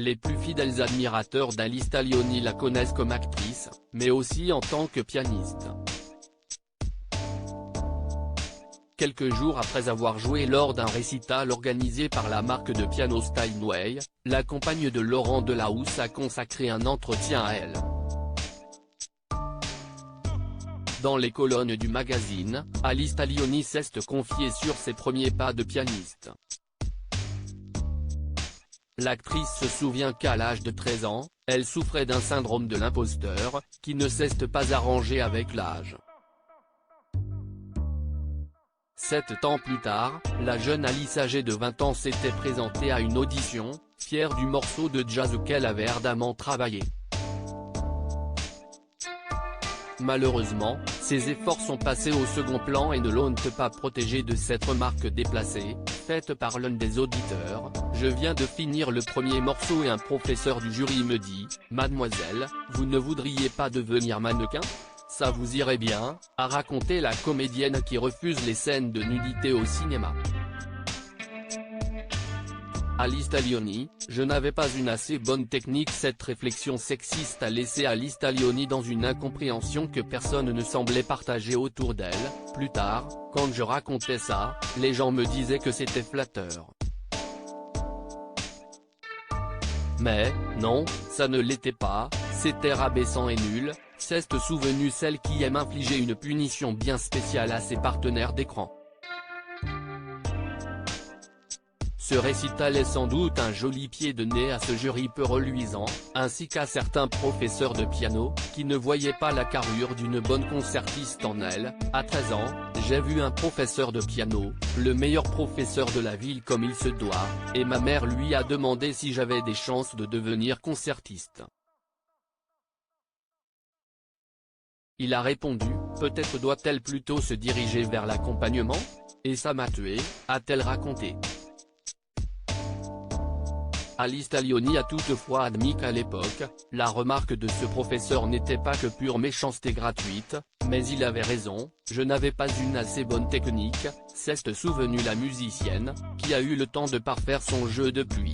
Les plus fidèles admirateurs d'Alice Taglioni la connaissent comme actrice, mais aussi en tant que pianiste. Quelques jours après avoir joué lors d'un récital organisé par la marque de piano Steinway, la compagne de Laurent Delahousse a consacré un entretien à elle. Dans les colonnes du magazine, Alice Taglioni s'est confiée sur ses premiers pas de pianiste. L'actrice se souvient qu'à l'âge de 13 ans, elle souffrait d'un syndrome de l'imposteur, qui ne s'est pas arrangé avec l'âge. 7 ans plus tard, la jeune Alice âgée de 20 ans s'était présentée à une audition, fière du morceau de jazz auquel avait ardemment travaillé. Malheureusement, ses efforts sont passés au second plan et ne l'ont pas protégée de cette remarque déplacée, faite par l'un des auditeurs: « Je viens de finir le premier morceau et un professeur du jury me dit, mademoiselle, vous ne voudriez pas devenir mannequin ? Ça vous irait bien », a raconté la comédienne qui refuse les scènes de nudité au cinéma. Alice Taglioni: je n'avais pas une assez bonne technique. Cette réflexion sexiste a laissé Alice Taglioni dans une incompréhension que personne ne semblait partager autour d'elle. Plus tard, quand je racontais ça, les gens me disaient que c'était flatteur. Mais, non, ça ne l'était pas, c'était rabaissant et nul, s'est souvenue celle qui aime infliger une punition bien spéciale à ses partenaires d'écran. Ce récital est sans doute un joli pied de nez à ce jury peu reluisant, ainsi qu'à certains professeurs de piano, qui ne voyaient pas la carrure d'une bonne concertiste en elle. À 13 ans, j'ai vu un professeur de piano, le meilleur professeur de la ville comme il se doit, et ma mère lui a demandé si j'avais des chances de devenir concertiste. Il a répondu, peut-être doit-elle plutôt se diriger vers l'accompagnement ? Et ça m'a tué, a-t-elle raconté. Alice Taglioni a toutefois admis qu'à l'époque, la remarque de ce professeur n'était pas que pure méchanceté gratuite, mais il avait raison, je n'avais pas une assez bonne technique, s'est souvenue la musicienne, qui a eu le temps de parfaire son jeu depuis.